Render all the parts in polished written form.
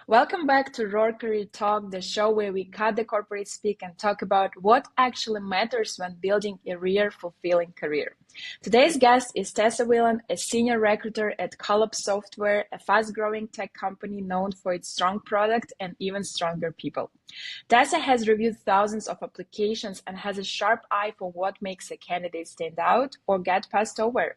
Welcome back to Roar Career Talk, the show where we cut the corporate speak and talk about what actually matters when building a real fulfilling career. Today's guest is Tessa Whelan, a senior recruiter at Colab Software, a fast-growing tech company known for its strong product and even stronger people. Tessa has reviewed thousands of applications and has a sharp eye for what makes a candidate stand out or get passed over.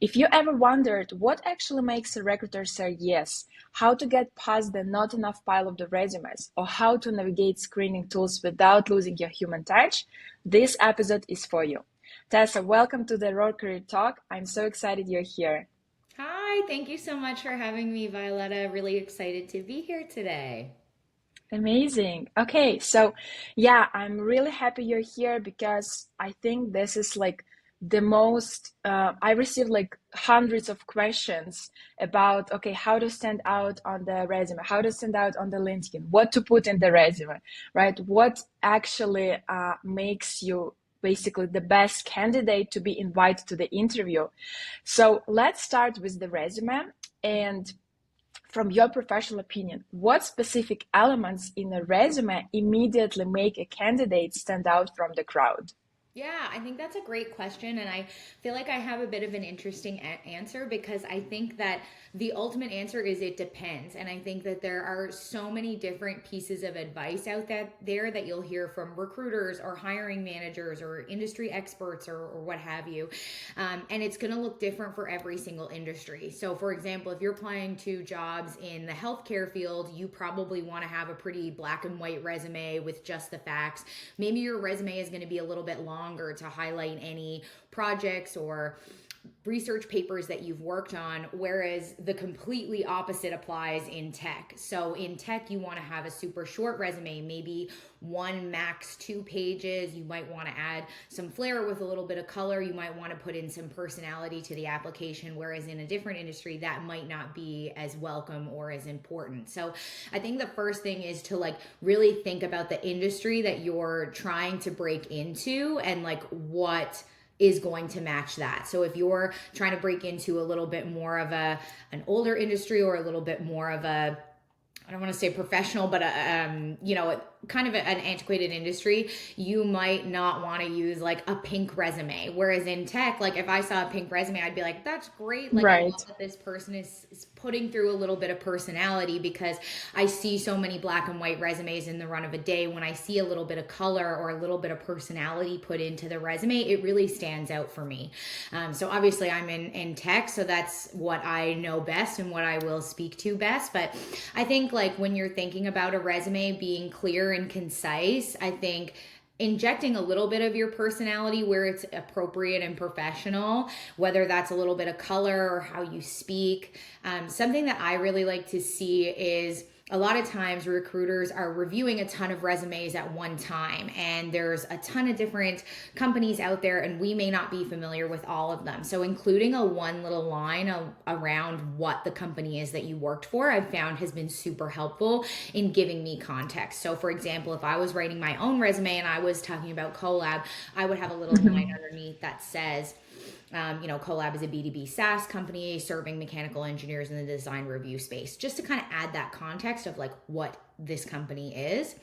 If you ever wondered what actually makes a recruiter say yes, how to get past the not enough pile of the resumes, or how to navigate screening tools without losing your human touch, this episode is for you. Tessa, welcome to the Road Career Talk. I'm so excited you're here. Hi, thank you so much for having me, Violetta. Really excited to be here today. Amazing. Okay, so yeah, I'm really happy you're here because I think this is like the most, I received like hundreds of questions about, okay, how to stand out on the resume, how to stand out on the LinkedIn, what to put in the resume, right? What actually makes you basically the best candidate to be invited to the interview. So let's start with the resume. And from your professional opinion, what specific elements in a resume immediately make a candidate stand out from the crowd? Yeah, I think that's a great question. And I feel like I have a bit of an interesting answer because I think that the ultimate answer is it depends. And I think that there are so many different pieces of advice out there that you'll hear from recruiters or hiring managers or industry experts or what have you. And it's going to look different for every single industry. So, for example, if you're applying to jobs in the healthcare field, you probably want to have a pretty black and white resume with just the facts. Maybe your resume is going to be a little bit longer to highlight any projects or research papers that you've worked on, whereas the completely opposite applies in tech. So in tech, you want to have a super short resume, maybe one, max 2 pages. You might want to add some flair with a little bit of color. You might want to put in some personality to the application, whereas in a different industry, that might not be as welcome or as important. So I think the first thing is to like really think about the industry that you're trying to break into and like what is going to match that. So if you're trying to break into a little bit more of an older industry or a little bit more of a, I don't want to say professional, but kind of an antiquated industry, you might not want to use like a pink resume. Whereas in tech, like if I saw a pink resume, I'd be like, that's great. Like I Right. love that this person is putting through a little bit of personality, because I see so many black and white resumes in the run of a day. When I see a little bit of color or a little bit of personality put into the resume, it really stands out for me. So obviously I'm in tech, so that's what I know best and what I will speak to best. But I think like when you're thinking about a resume being clear and concise, I think injecting a little bit of your personality where it's appropriate and professional, whether that's a little bit of color or how you speak. Something that I really like to see is a lot of times recruiters are reviewing a ton of resumes at one time, and there's a ton of different companies out there, and we may not be familiar with all of them. So including a one little line around what the company is that you worked for, I've found has been super helpful in giving me context. So for example, if I was writing my own resume and I was talking about Colab, I would have a little line Mhm. underneath that says, Colab is a B2B SaaS company serving mechanical engineers in the design review space, just to kind of add that context of like what this company is.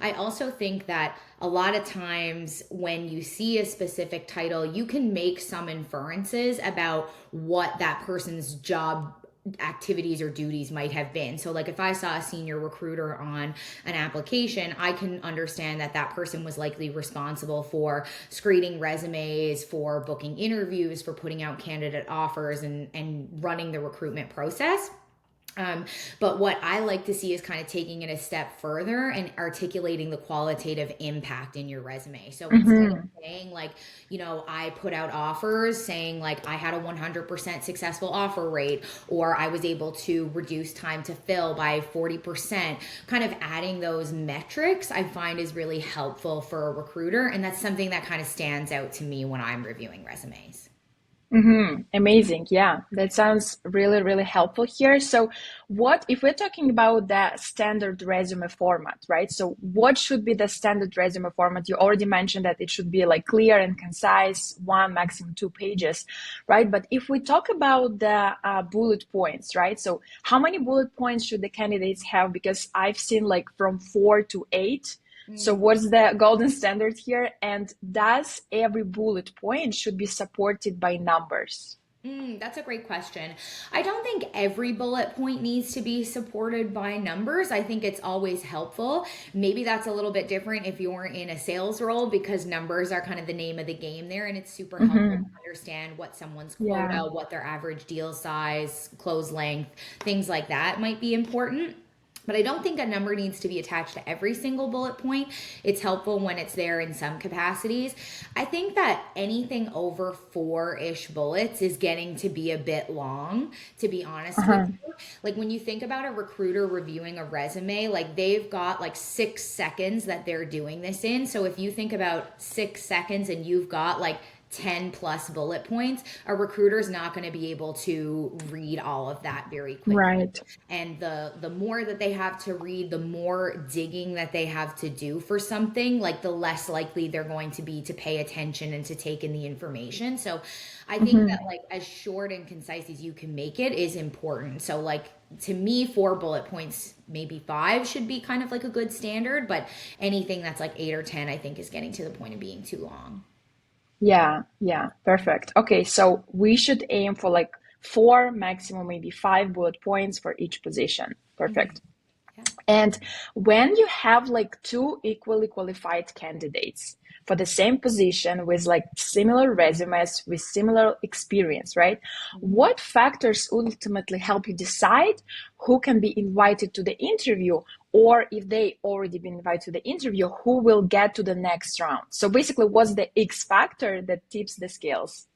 I also think that a lot of times when you see a specific title, you can make some inferences about what that person's job activities or duties might have been. So like if I saw a senior recruiter on an application, I can understand that that person was likely responsible for screening resumes, for booking interviews, for putting out candidate offers, and running the recruitment process. But what I like to see is kind of taking it a step further and articulating the qualitative impact in your resume. So instead of Mhm. saying like, I put out offers, saying like I had a 100% successful offer rate, or I was able to reduce time to fill by 40%, kind of adding those metrics I find is really helpful for a recruiter. And that's something that kind of stands out to me when I'm reviewing resumes. Amazing. Yeah, that sounds really, really helpful here. So, what if we're talking about the standard resume format, right? So, what should be the standard resume format? You already mentioned that it should be like clear and concise, one, maximum two pages, right? But if we talk about the bullet points, right? So, how many bullet points should the candidates have? Because I've seen like from 4 to 8. So what's the golden standard here? And does every bullet point should be supported by numbers? That's a great question. I don't think every bullet point needs to be supported by numbers. I think it's always helpful. Maybe that's a little bit different if you're in a sales role because numbers are kind of the name of the game there, and it's super helpful to understand what someone's Yeah. quota, what their average deal size, close length, things like that might be important. But I don't think a number needs to be attached to every single bullet point. It's helpful when it's there in some capacities. I think that anything over four-ish bullets is getting to be a bit long, to be honest with Uh-huh. you. Like when you think about a recruiter reviewing a resume, like they've got like 6 seconds that they're doing this in. So if you think about 6 seconds and you've got like 10 plus bullet points, a recruiter is not going to be able to read all of that very quickly. Right. And the more that they have to read, the more digging that they have to do for something, like the less likely they're going to be to pay attention and to take in the information. So I think that like as short and concise as you can make it is important. So like to me, 4 bullet points, maybe five should be kind of like a good standard, but anything that's like 8 or 10, I think is getting to the point of being too long. Yeah, yeah, perfect. Okay, so we should aim for like four, maximum maybe five bullet points for each position. Perfect. Yeah. And when you have like two equally qualified candidates for the same position with like similar resumes, with similar experience, right? What factors ultimately help you decide who can be invited to the interview, or if they already been invited to the interview, who will get to the next round? So basically, what's the X factor that tips the scales?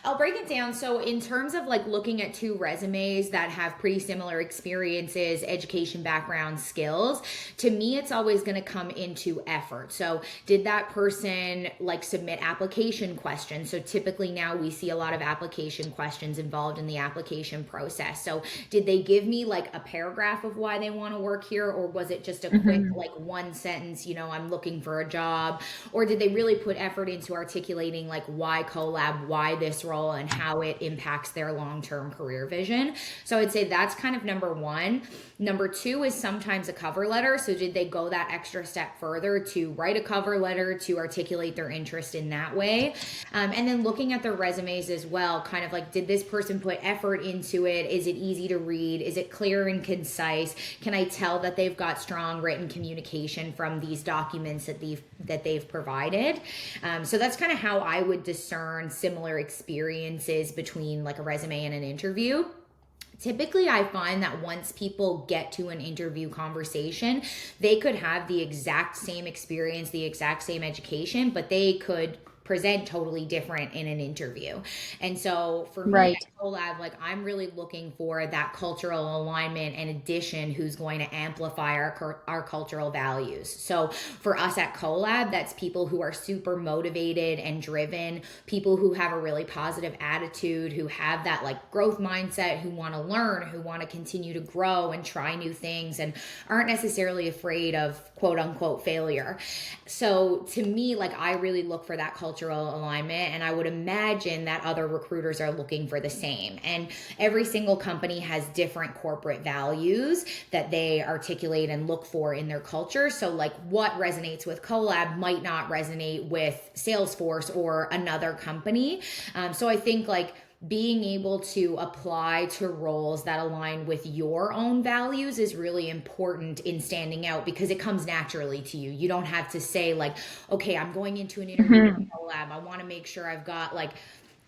I'll break it down. So, in terms of like looking at two resumes that have pretty similar experiences, education background, skills, to me, it's always going to come into effort. So, did that person like submit application questions? So, typically now we see a lot of application questions involved in the application process. So, did they give me like a paragraph of why they want to work here, or was it just a quick like one sentence, I'm looking for a job? Or did they really put effort into articulating like why Colab? Why this role and how it impacts their long-term career vision. So I'd say that's kind of number one. Number two is sometimes a cover letter. So did they go that extra step further to write a cover letter to articulate their interest in that way? And then looking at their resumes as well, kind of like, did this person put effort into it? Is it easy to read? Is it clear and concise? Can I tell that they've got strong written communication from these documents that they've provided? So that's kind of how I would discern similar experiences between like a resume and an interview. Typically, I find that once people get to an interview conversation, they could have the exact same experience, the exact same education, but they could present totally different in an interview. And so for me Right. at Colab, like I'm really looking for that cultural alignment and addition who's going to amplify our cultural values. So for us at Colab, that's people who are super motivated and driven, people who have a really positive attitude, who have that like growth mindset, who want to learn, who want to continue to grow and try new things and aren't necessarily afraid of quote unquote failure. So to me, like I really look for that cultural alignment, and I would imagine that other recruiters are looking for the same. And every single company has different corporate values that they articulate and look for in their culture. So like what resonates with Colab might not resonate with Salesforce or another company. So I think like being able to apply to roles that align with your own values is really important in standing out because it comes naturally to you. You don't have to say like, okay, I'm going into an interview with Colab. I want to make sure I've got like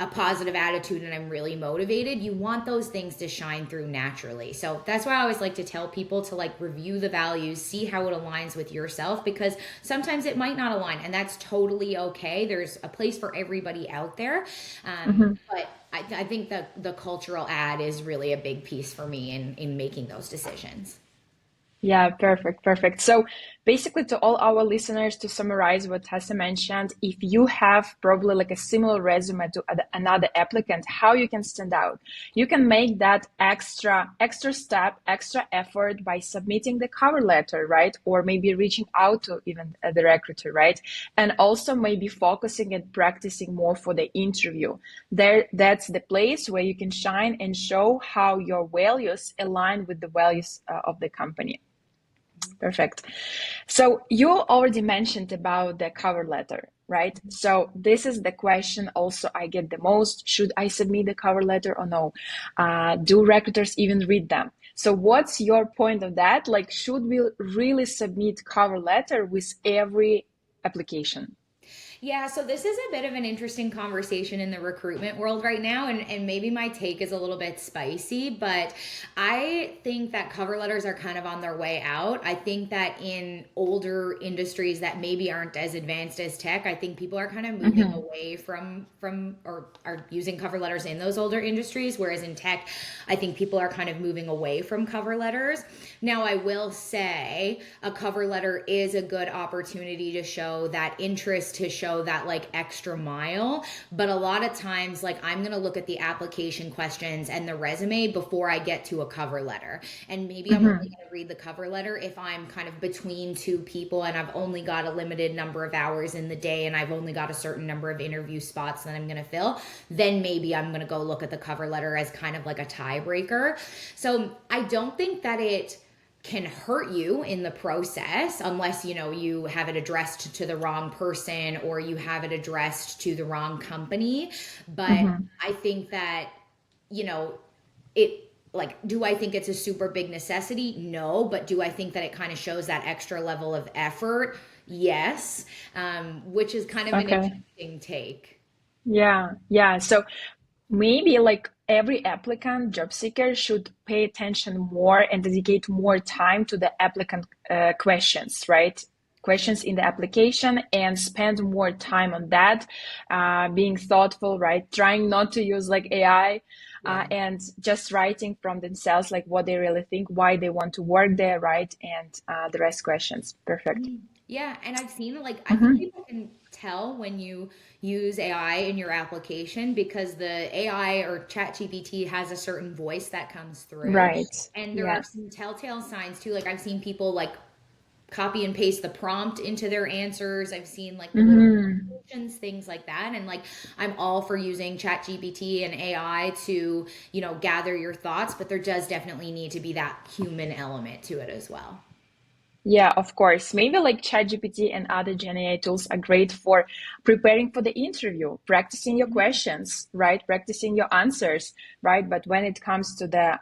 a positive attitude and I'm really motivated. You want those things to shine through naturally. So that's why I always like to tell people to like review the values, see how it aligns with yourself, because sometimes it might not align and that's totally okay. There's a place for everybody out there. But I think that the cultural ad is really a big piece for me in making those decisions. Yeah, perfect, perfect. So basically to all our listeners, to summarize what Tessa mentioned, if you have probably like a similar resume to another applicant, how you can stand out? You can make that extra step, extra effort by submitting the cover letter, right? Or maybe reaching out to even the recruiter, right? And also maybe focusing and practicing more for the interview. That's the place where you can shine and show how your values align with the values of the company. Perfect. So you already mentioned about the cover letter, right? So this is the question also I get the most. Should I submit the cover letter or no? Do recruiters even read them? So what's your point of that? Like, should we really submit cover letter with every application? Yeah, so this is a bit of an interesting conversation in the recruitment world right now, and maybe my take is a little bit spicy, but I think that cover letters are kind of on their way out. I think that in older industries that maybe aren't as advanced as tech, I think people are kind of moving away from or are using cover letters in those older industries, whereas in tech, I think people are kind of moving away from cover letters. Now, I will say a cover letter is a good opportunity to show that interest, to show that like extra mile. But a lot of times, like I'm going to look at the application questions and the resume before I get to a cover letter. And maybe I'm only going to read the cover letter if I'm kind of between two people and I've only got a limited number of hours in the day and I've only got a certain number of interview spots that I'm going to fill. Then maybe I'm going to go look at the cover letter as kind of like a tiebreaker. So I don't think that it can hurt you in the process unless you have it addressed to the wrong person or you have it addressed to the wrong company. But I think that it, like, do I think it's a super big necessity? No. But do I think that it kind of shows that extra level of effort? Yes. Which is kind of an interesting take. Yeah. So maybe like every applicant, job seeker should pay attention more and dedicate more time to the applicant questions, right? Questions in the application and spend more time on that, being thoughtful, right? Trying not to use like AI and just writing from themselves, like what they really think, why they want to work there, right? And the rest questions. Perfect. Yeah, and I've seen like I think people can tell when you use AI in your application because the AI or ChatGPT has a certain voice that comes through. Right. And there are Yeah. some telltale signs too. Like I've seen people like copy and paste the prompt into their answers. I've seen like the little questions, things like that. And like I'm all for using ChatGPT and AI to, gather your thoughts, but there does definitely need to be that human element to it as well. Yeah, of course. Maybe like ChatGPT and other Gen AI tools are great for preparing for the interview, practicing your questions, right? Practicing your answers, right? But when it comes to the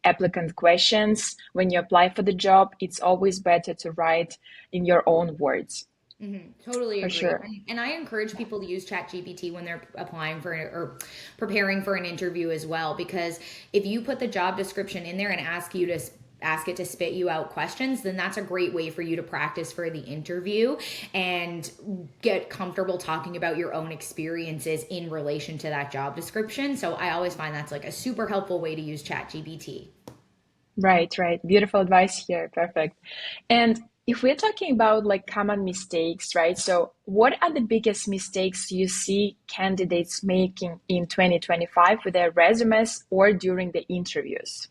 applicant questions, when you apply for the job, it's always better to write in your own words, Totally for agree. sure. And I encourage people to use ChatGPT when they're applying for or preparing for an interview as well, because if you put the job description in there and ask it to spit you out questions, then that's a great way for you to practice for the interview and get comfortable talking about your own experiences in relation to that job description. So I always find that's like a super helpful way to use ChatGPT. Right. Beautiful advice here. Perfect. And if we're talking about like common mistakes, right? So what are the biggest mistakes you see candidates making in 2025 with their resumes or during the interviews?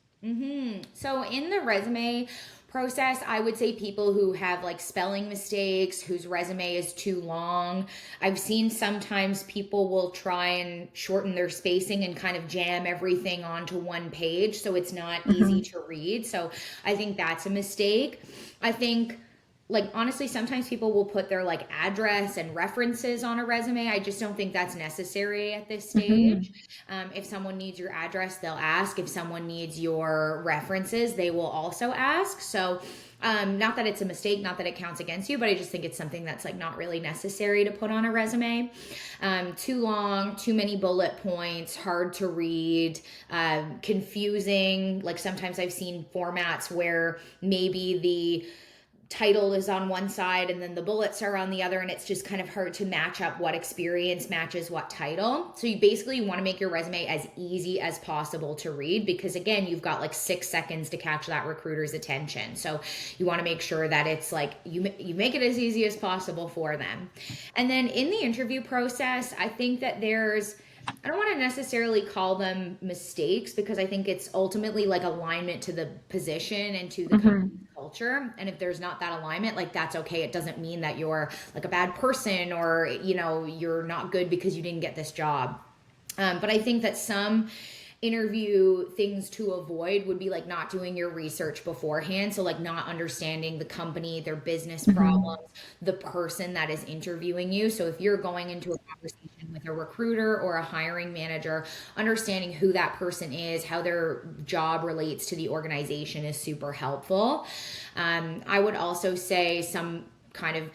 So in the resume process, I would say people who have like spelling mistakes, whose resume is too long. I've seen sometimes people will try and shorten their spacing and kind of jam everything onto one page so it's not easy to read. So I think that's a mistake. I think like honestly sometimes people will put their like address and references on a resume. I just don't think that's necessary at this stage. If someone needs your address, they'll ask. If someone needs your references, they will also ask. So not that it's a mistake, not that it counts against you, but I just think it's something that's like not really necessary to put on a resume. Too long, too many bullet points, hard to read, confusing. Like sometimes I've seen formats where maybe title is on one side and then the bullets are on the other, and it's just kind of hard to match up what experience matches what title. So you basically want to make your resume as easy as possible to read, because again, you've got like 6 seconds to catch that recruiter's attention. So you want to make sure that it's like you make it as easy as possible for them. And then in the interview process, I think that I don't want to necessarily call them mistakes, because I think it's ultimately like alignment to the position and to the company's culture. And if there's not that alignment, like that's okay. It doesn't mean that you're like a bad person, or, you're not good because you didn't get this job. But I think that some interview things to avoid would be like not doing your research beforehand. So like not understanding the company, their business problems, the person that is interviewing you. So if you're going into a conversation with a recruiter or a hiring manager, understanding who that person is, how their job relates to the organization is super helpful. I would also say some kind of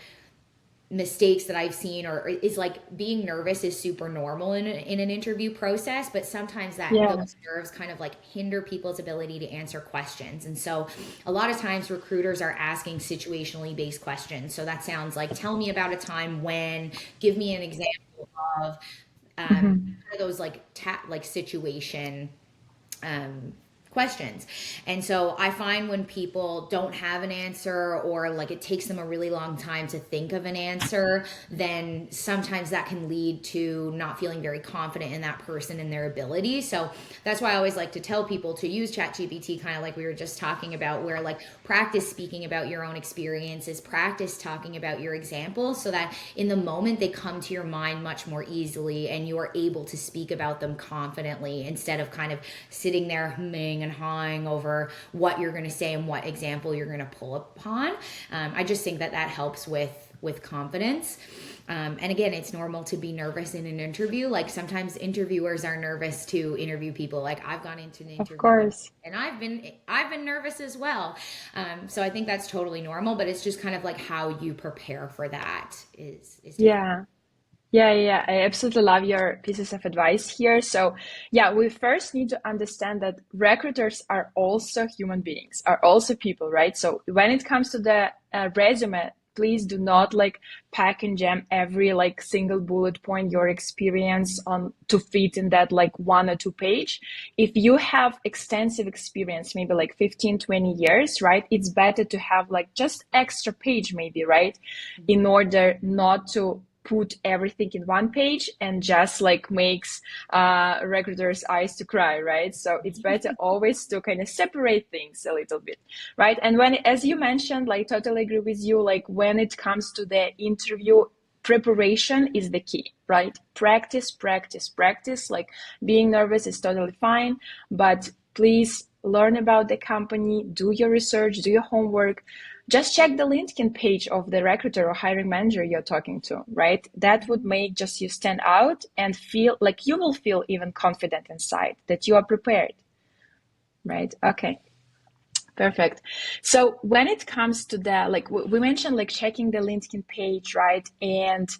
mistakes that I've seen is like being nervous is super normal in an interview process, but sometimes those nerves kind of like hinder people's ability to answer questions. And so a lot of times recruiters are asking situationally based questions. So that sounds like, tell me about a time when, give me an example of those like situation questions. And so I find when people don't have an answer, or like it takes them a really long time to think of an answer, then sometimes that can lead to not feeling very confident in that person and their ability. So that's why I always like to tell people to use ChatGPT, kind of like we were just talking about, where like practice speaking about your own experiences, practice talking about your examples, so that in the moment they come to your mind much more easily and you are able to speak about them confidently, instead of kind of sitting there humming and hawing over what you're going to say and what example you're going to pull upon. I just think that helps with confidence. And again, it's normal to be nervous in an interview. Like sometimes interviewers are nervous to interview people. Like I've gone into an interview, Of course. and I've been nervous as well. So I think that's totally normal, but it's just kind of like how you prepare for that is different. Yeah. Yeah. I absolutely love your pieces of advice here. So, yeah, we first need to understand that recruiters are also human beings, are also people, right? So, when it comes to the resume, please do not like pack and jam every like single bullet point, your experience on to fit in that like 1 or 2 page. If you have extensive experience, maybe like 15, 20 years, right? It's better to have like just extra page maybe, right? In order not to put everything in one page and just like makes recruiters' eyes to cry, right? So it's better always to kind of separate things a little bit, right? And when, as you mentioned, like totally agree with you, like when it comes to the interview, preparation is the key, right? Practice, practice, practice. Like being nervous is totally fine, but please learn about the company, do your research, do your homework. Just check the LinkedIn page of the recruiter or hiring manager you're talking to, right? That would make just you stand out and feel like you will feel even confident inside that you are prepared, right? Okay, perfect. So when it comes to the, like we mentioned, like checking the LinkedIn page, right? And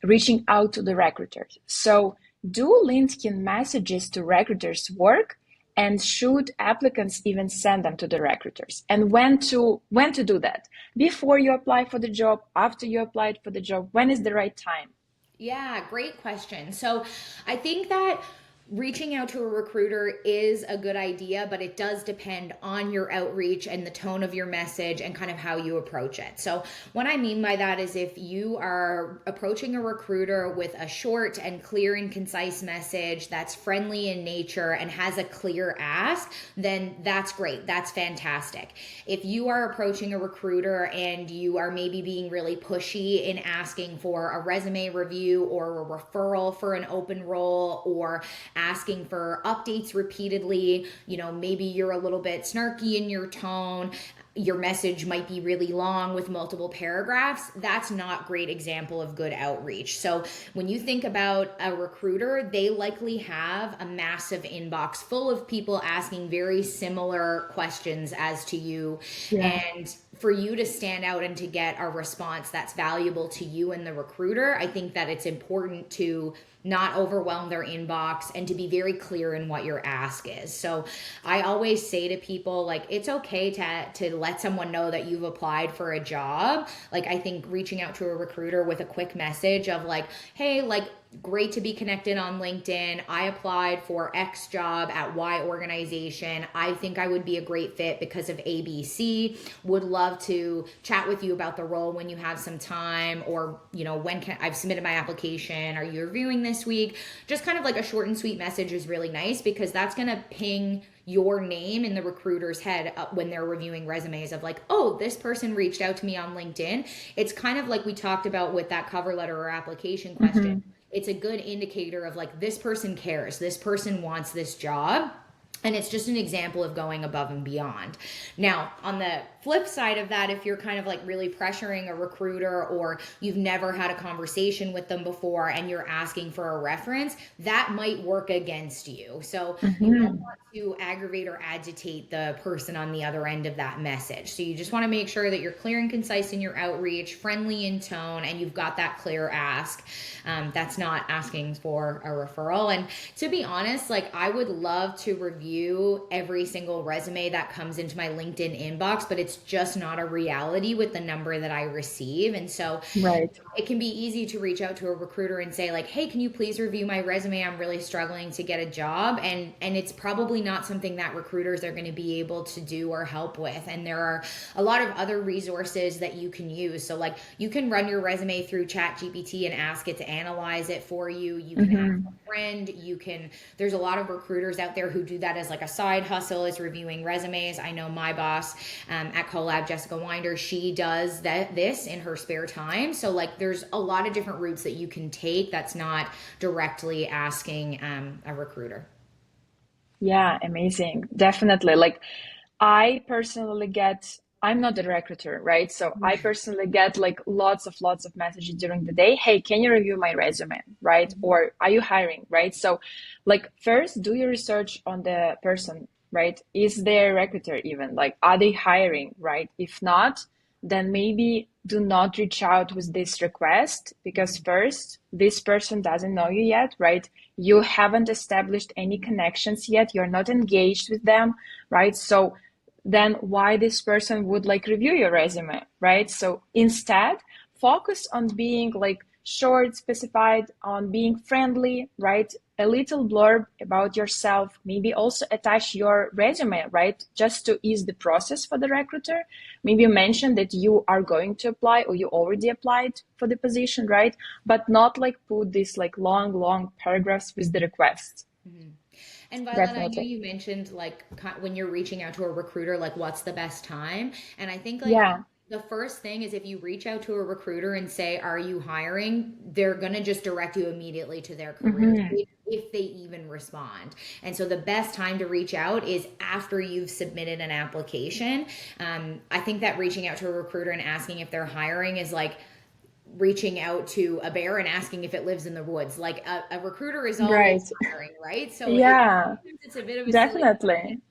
reaching out to the recruiters. So do LinkedIn messages to recruiters work? And should applicants even send them to the recruiters? And when to do that? Before you apply for the job, after you applied for the job, when is the right time? Yeah, great question. So I think that reaching out to a recruiter is a good idea, but it does depend on your outreach and the tone of your message and kind of how you approach it. So what I mean by that is if you are approaching a recruiter with a short and clear and concise message that's friendly in nature and has a clear ask, then that's great. That's fantastic. If you are approaching a recruiter and you are maybe being really pushy in asking for a resume review or a referral for an open role, or asking for updates repeatedly, maybe you're a little bit snarky in your tone, your message might be really long with multiple paragraphs, that's not a great example of good outreach. So when you think about a recruiter, they likely have a massive inbox full of people asking very similar questions as to you. Yeah. And for you to stand out and to get a response that's valuable to you and the recruiter, I think that it's important to not overwhelm their inbox and to be very clear in what your ask is. So I always say to people, like, it's okay to let someone know that you've applied for a job. Like, I think reaching out to a recruiter with a quick message of like, hey, like, great to be connected on LinkedIn. I applied for X job at Y organization. I think I would be a great fit because of ABC. Would love to chat with you about the role when you have some time, or, you know, when can I've submitted my application? Are you reviewing this week? Just kind of like a short and sweet message is really nice, because that's going to ping your name in the recruiter's head when they're reviewing resumes of like, oh, this person reached out to me on LinkedIn. It's kind of like we talked about with that cover letter or application question. It's a good indicator of like, this person cares, this person wants this job. And it's just an example of going above and beyond. Now, on the flip side of that, if you're kind of like really pressuring a recruiter, or you've never had a conversation with them before and you're asking for a reference, that might work against you. So you don't want to aggravate or agitate the person on the other end of that message. So you just want to make sure that you're clear and concise in your outreach, friendly in tone, and you've got that clear ask. That's not asking for a referral. And to be honest, like, I would love to review every single resume that comes into my LinkedIn inbox, but it's just not a reality with the number that I receive. And so it can be easy to reach out to a recruiter and say like, hey, can you please review my resume? I'm really struggling to get a job. And it's probably not something that recruiters are going to be able to do or help with. And there are a lot of other resources that you can use. So like, you can run your resume through ChatGPT and ask it to analyze it for you. You can ask a friend. There's a lot of recruiters out there who do that as like a side hustle, is reviewing resumes. I know my boss at Colab, Jessica Winder, she does this in her spare time. So like, there's a lot of different routes that you can take that's not directly asking a recruiter. Yeah, amazing. Definitely. Like, I personally get, I'm not a recruiter, right? So I personally get like lots of messages during the day. Hey, can you review my resume, right? Or are you hiring, right? So like, first do your research on the person, right? Is there a recruiter even? Like, are they hiring, right? If not, then maybe do not reach out with this request, because first, this person doesn't know you yet, right? You haven't established any connections yet. You're not engaged with them, right? So then why this person would like review your resume, right? So instead, focus on being like short, specified, on being friendly, right? A little blurb about yourself, maybe also attach your resume, right? Just to ease the process for the recruiter. Maybe mention that you are going to apply or you already applied for the position, right? But not like put these like long paragraphs with the request. And Violet, I know Definitely. you mentioned like when you're reaching out to a recruiter, like what's the best time? And I think like Yeah. the first thing is, if you reach out to a recruiter and say, are you hiring? They're going to just direct you immediately to their careers page if they even respond. And so the best time to reach out is after you've submitted an application. I think that reaching out to a recruiter and asking if they're hiring is like reaching out to a bear and asking if it lives in the woods. Like a recruiter is Right. always hiring, right? So Yeah, it's a bit of a silly definitely. question.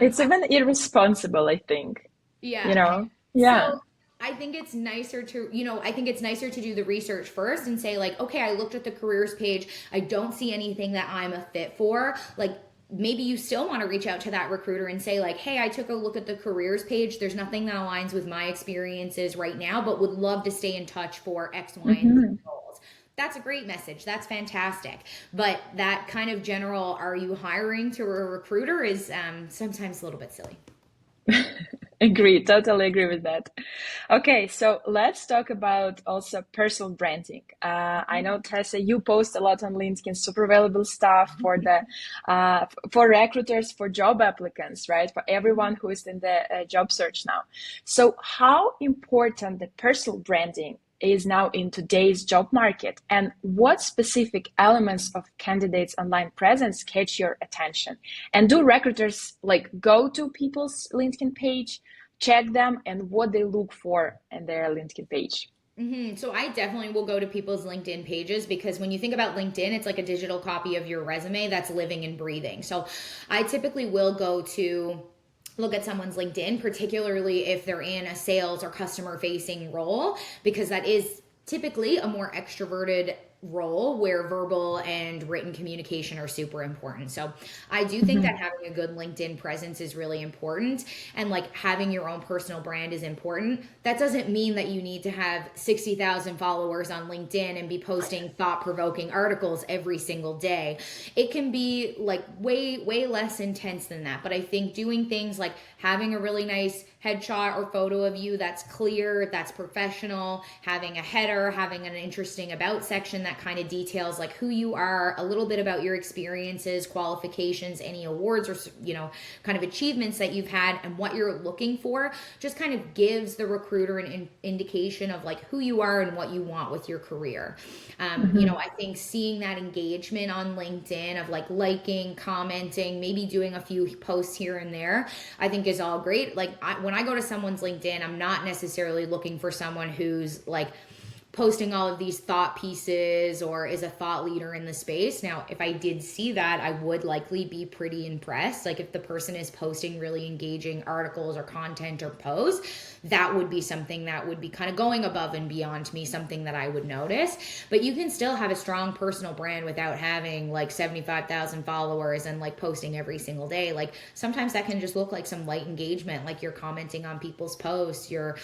It's even irresponsible, I think, you Yeah. know? Yeah. So I think it's nicer to, I think it's nicer to do the research first and say like, okay, I looked at the careers page. I don't see anything that I'm a fit for. Like, maybe you still want to reach out to that recruiter and say like, hey, I took a look at the careers page. There's nothing that aligns with my experiences right now, but would love to stay in touch for X, Y, and Z roles. That's a great message. That's fantastic. But that kind of general, are you hiring to a recruiter is sometimes a little bit silly. Agree, totally agree with that. Okay, so let's talk about also personal branding. I know, Tessa, you post a lot on LinkedIn, super valuable stuff for the for recruiters, for job applicants, right? For everyone who is in the job search now. So, how important the personal branding is now in today's job market, and what specific elements of candidates' online presence catch your attention? And do recruiters like go to people's LinkedIn page, check them, and what they look for in their LinkedIn page? So I definitely will go to people's LinkedIn pages, because when you think about LinkedIn, it's like a digital copy of your resume that's living and breathing. So I typically will go to look at someone's LinkedIn, particularly if they're in a sales or customer facing role, because that is typically a more extroverted role where verbal and written communication are super important. So I do think that Mhm. having a good LinkedIn presence is really important, and like having your own personal brand is important. That doesn't mean that you need to have 60,000 followers on LinkedIn and be posting thought-provoking articles every single day. It can be like way less intense than that, but I think doing things like having a really nice headshot or photo of you that's clear, that's professional, having a header, having an interesting about section that kind of details like who you are, a little bit about your experiences, qualifications, any awards or kind of achievements that you've had and what you're looking for, just kind of gives the recruiter an indication of like who you are and what you want with your career. Mhm. I think seeing that engagement on LinkedIn of like liking, commenting, maybe doing a few posts here and there, I think is all great. Like when I go to someone's LinkedIn, I'm not necessarily looking for someone who's like posting all of these thought pieces or is a thought leader in the space. Now, if I did see that, I would likely be pretty impressed. Like if the person is posting really engaging articles or content or posts, that would be something that would be kind of going above and beyond me, something that I would notice. But you can still have a strong personal brand without having like 75,000 followers and like posting every single day. Like sometimes that can just look like some light engagement, like you're commenting on people's posts, you're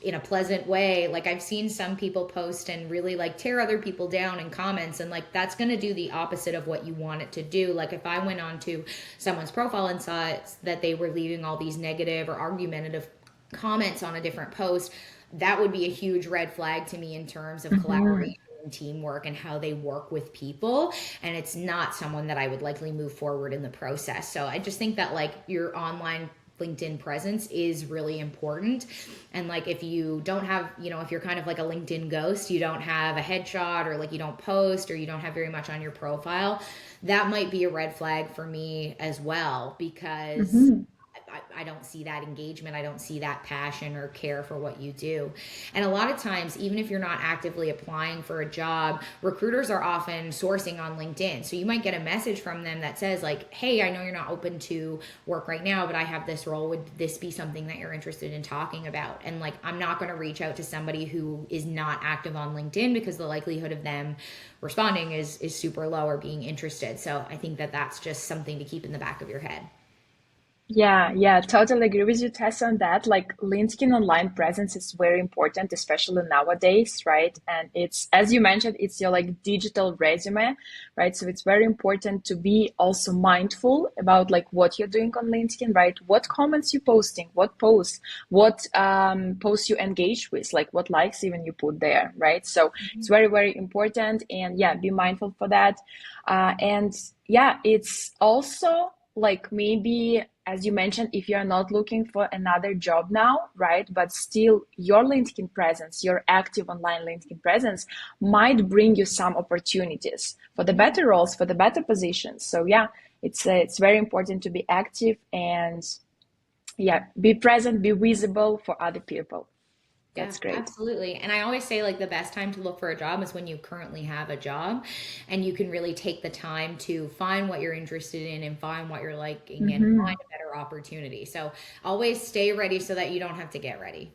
in a pleasant way. Like I've seen some people post and really like tear other people down in comments, and like that's going to do the opposite of what you want it to do. Like if I went on to someone's profile and saw that they were leaving all these negative or argumentative comments on a different post, that would be a huge red flag to me in terms of Mhm. collaboration and teamwork and how they work with people, and it's not someone that I would likely move forward in the process. So I just think that like your online LinkedIn presence is really important. And like if you don't have, if you're kind of like a LinkedIn ghost, you don't have a headshot or like you don't post or you don't have very much on your profile, that might be a red flag for me as well, because Mhm. I don't see that engagement. I don't see that passion or care for what you do. And a lot of times, even if you're not actively applying for a job, recruiters are often sourcing on LinkedIn. So you might get a message from them that says, like, hey, I know you're not open to work right now, but I have this role. Would this be something that you're interested in talking about? And like, I'm not going to reach out to somebody who is not active on LinkedIn because the likelihood of them responding is super low or being interested. So I think that that's just something to keep in the back of your head. Yeah, totally agree with you, Tess, on that. Like LinkedIn online presence is very important, especially nowadays, right? And it's, as you mentioned, it's your like digital resume, right? So it's very important to be also mindful about like what you're doing on LinkedIn, right? What comments you posting, what posts, what posts you engage with, like what likes even you put there, right? So it's very important, and yeah, be mindful for that. And yeah, it's also like maybe as you mentioned, if you're not looking for another job now, right, but still your LinkedIn presence, your active online LinkedIn presence might bring you some opportunities for the Yeah. better roles, for the better positions. So yeah, it's very important to be active and yeah, be present, be visible for other people. Yeah, That's great. absolutely. And I always say like the best time to look for a job is when you currently have a job and you can really take the time to find what you're interested in and find what you're liking and find Hmm. a better opportunity. So always stay ready so that you don't have to get ready.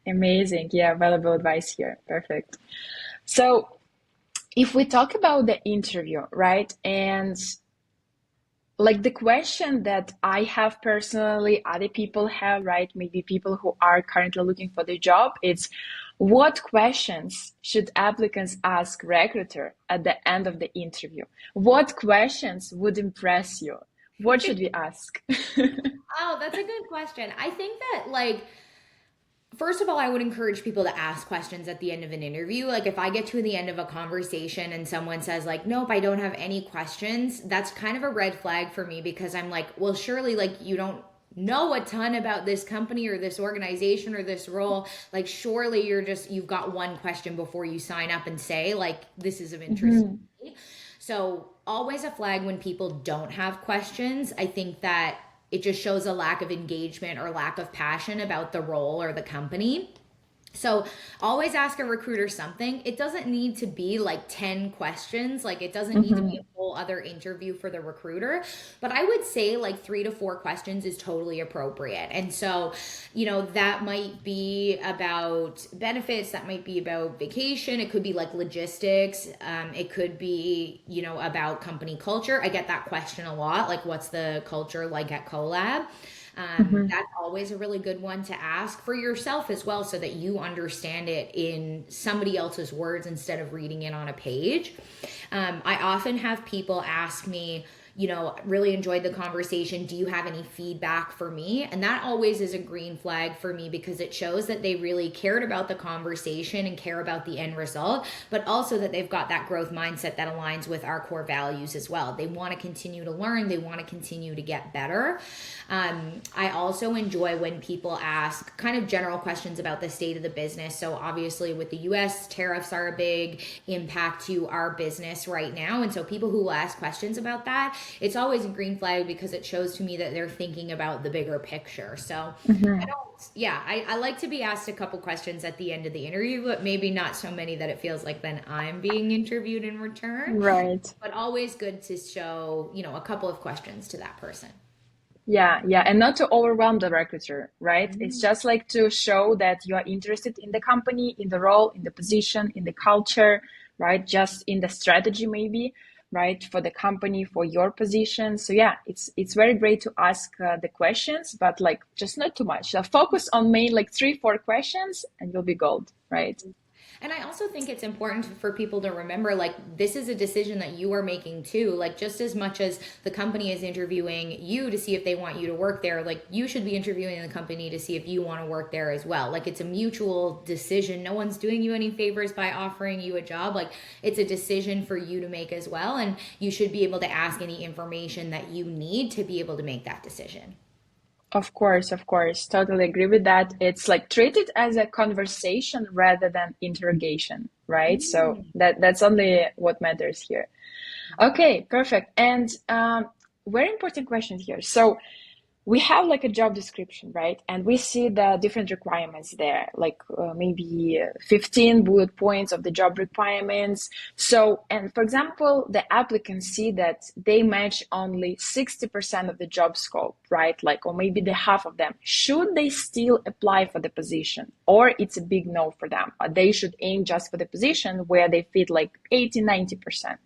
Amazing. Yeah, valuable advice here. Perfect. So if we talk about the interview, right, and like the question that I have personally, other people have, right? Maybe people who are currently looking for the job, it's what questions should applicants ask recruiter at the end of the interview? What questions would impress you? What should we ask? Oh, that's a good question. I think that like first of all, I would encourage people to ask questions at the end of an interview. Like if I get to the end of a conversation and someone says like, "Nope, I don't have any questions." That's kind of a red flag for me because I'm like, "Well, surely like you don't know a ton about this company or this organization or this role. Like surely you've got one question before you sign up and say like this is of interest Mhm. to me." So, always a flag when people don't have questions. I think that it just shows a lack of engagement or lack of passion about the role or the company. So always ask a recruiter something. It doesn't need to be like 10 questions. Like it doesn't need to be a Hmm. whole other interview for the recruiter. But I would say like 3 to 4 questions is totally appropriate. And so, that might be about benefits, that might be about vacation, it could be like logistics, it could be, about company culture. I get that question a lot. Like, what's the culture like at Colab? Hmm. That's always a really good one to ask for yourself as well, so that you understand it in somebody else's words instead of reading it on a page. I often have people ask me, really enjoyed the conversation. Do you have any feedback for me? And that always is a green flag for me, because it shows that they really cared about the conversation and care about the end result, but also that they've got that growth mindset that aligns with our core values as well. They want to continue to learn, they want to continue to get better. I also enjoy when people ask kind of general questions about the state of the business. So, obviously, with the US, tariffs are a big impact to our business right now. And so, people who will ask questions about that, it's always a green flag, because it shows to me that they're thinking about the bigger picture. So, I Hmm. don't, yeah, I like to be asked a couple questions at the end of the interview, but maybe not so many that it feels like then I'm being interviewed in return. Right. But always good to show, a couple of questions to that person. Yeah, yeah, and not to overwhelm the recruiter, right? It's Mm. just like to show that you are interested in the company, in the role, in the position, in the culture, right? Just in the strategy, maybe, right? For the company, for your position. So yeah, it's very great to ask the questions, but like just not too much. Focus on main like 3, 4 questions, and you'll be gold, right? And I also think it's important for people to remember, like, this is a decision that you are making too. Like, just as much as the company is interviewing you to see if they want you to work there, like, you should be interviewing the company to see if you want to work there as well. Like, it's a mutual decision. No one's doing you any favors by offering you a job. Like, it's a decision for you to make as well. And you should be able to ask any information that you need to be able to make that decision. Of course, totally agree with that. It's like treat it as a conversation rather than interrogation, right? So Mm. that's only what matters here. Okay, perfect. And very important question here. So we have like a job description, right? And we see the different requirements there, like maybe 15 bullet points of the job requirements. So, and for example, the applicants see that they match only 60% of the job scope, right? Like, or maybe the half of them. Should they still apply for the position? Or it's a big no for them? They should aim just for the position where they fit like 80, 90%.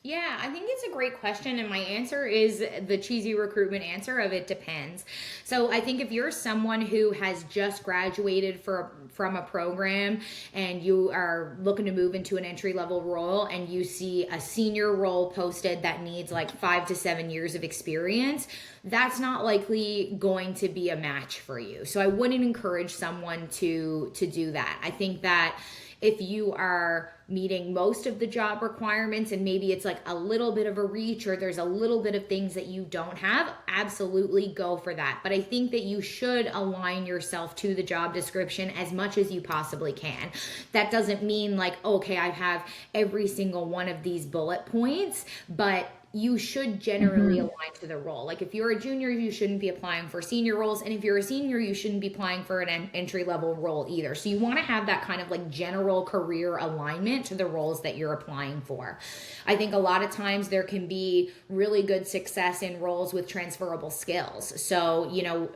Yeah, I think it's a great question. And my answer is the cheesy recruitment answer of it depends. So I think if you're someone who has just graduated from a program and you are looking to move into an entry level role and you see a senior role posted that needs like 5 to 7 years of experience, that's not likely going to be a match for you. So I wouldn't encourage someone to do that. I think that if you are meeting most of the job requirements and maybe it's like a little bit of a reach or there's a little bit of things that you don't have, absolutely go for that. But I think that you should align yourself to the job description as much as you possibly can. That doesn't mean like, okay, I have every single one of these bullet points, but you should generally Mhm. align to the role. Like if you're a junior, you shouldn't be applying for senior roles. And if you're a senior, you shouldn't be applying for an entry level role either. So you want to have that kind of like general career alignment to the roles that you're applying for. I think a lot of times there can be really good success in roles with transferable skills. So,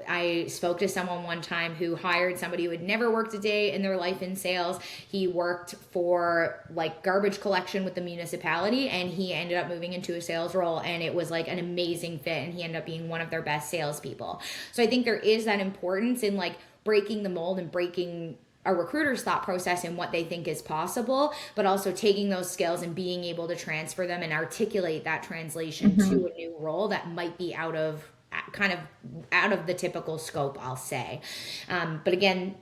I spoke to someone one time who hired somebody who had never worked a day in their life in sales. He worked for like garbage collection with the municipality and he ended up moving into a sales role and it was like an amazing fit and he ended up being one of their best salespeople. So I think there is that importance in like breaking the mold and breaking a recruiter's thought process and what they think is possible, but also taking those skills and being able to transfer them and articulate that translation to Mhm. a new role that might be kind of out of the typical scope, I'll say. But again,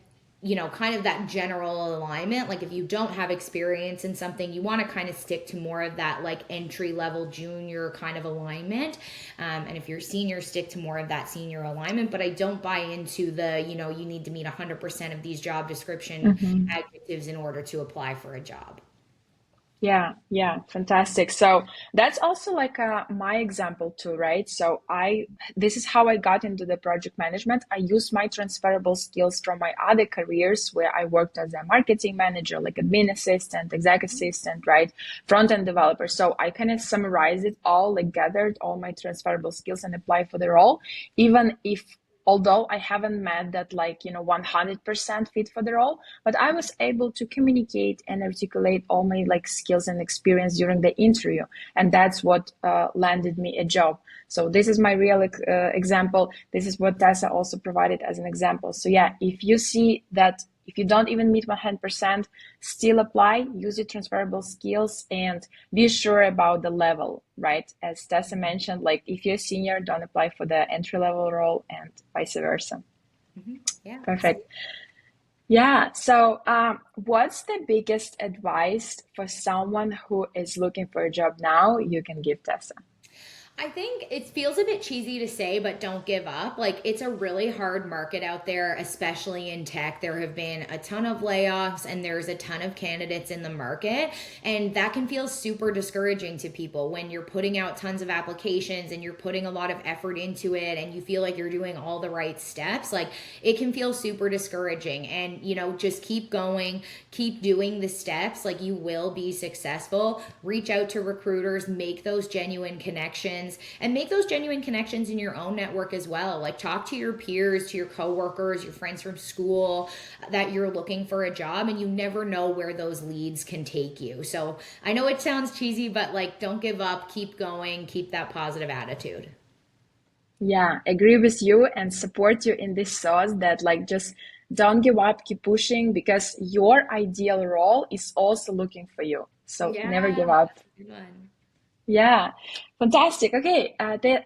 kind of that general alignment. Like if you don't have experience in something, you want to kind of stick to more of that like entry level junior kind of alignment. And if you're senior, stick to more of that senior alignment. But I don't buy into you need to meet 100% of these job description Mhm. adjectives in order to apply for a job. Yeah, fantastic. So that's also like my example too, right? So this is how I got into the project management. I used my transferable skills from my other careers where I worked as a marketing manager, like admin assistant, exec assistant, right? Front end developer. So I kind of summarized it all, like gathered all my transferable skills and applied for the role, even if although I haven't met that like, 100% fit for the role, but I was able to communicate and articulate all my like skills and experience during the interview, and that's what landed me a job. So this is my real example. This is what Tessa also provided as an example. So yeah, if you see that if you don't even meet 100%, still apply, use your transferable skills, and be sure about the level, right? As Tessa mentioned, like if you're a senior, don't apply for the entry level role and vice versa. Yeah, Perfect. absolutely. Yeah. So, what's the biggest advice for someone who is looking for a job now you can give, Tessa? I think it feels a bit cheesy to say, but don't give up. Like, it's a really hard market out there, especially in tech. There have been a ton of layoffs and there's a ton of candidates in the market. And that can feel super discouraging to people when you're putting out tons of applications and you're putting a lot of effort into it and you feel like you're doing all the right steps. Like, it can feel super discouraging. And, just keep going, keep doing the steps. Like, you will be successful. Reach out to recruiters, make those genuine connections, and make those genuine connections in your own network as well. Like, talk to your peers, to your coworkers, your friends from school that you're looking for a job, and you never know where those leads can take you. So I know it sounds cheesy, but like, don't give up, keep going, keep that positive attitude. Yeah, agree with you and support you in this sauce that like just don't give up, keep pushing because your ideal role is also looking for you. So never Yeah, give up. that's a good one. Yeah, fantastic. Okay,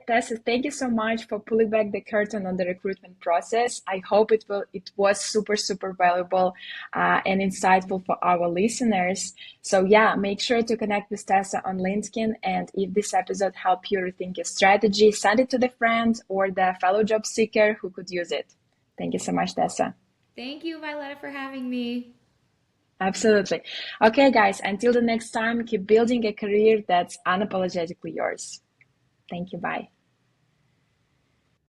Tessa, thank you so much for pulling back the curtain on the recruitment process. I hope it was super, super valuable and insightful for our listeners. So yeah, make sure to connect with Tessa on LinkedIn. And if this episode helped you rethink your strategy, send it to the friend or the fellow job seeker who could use it. Thank you so much, Tessa. Thank you, Violetta, for having me. Absolutely. Okay, guys, until the next time, keep building a career that's unapologetically yours. Thank you. Bye.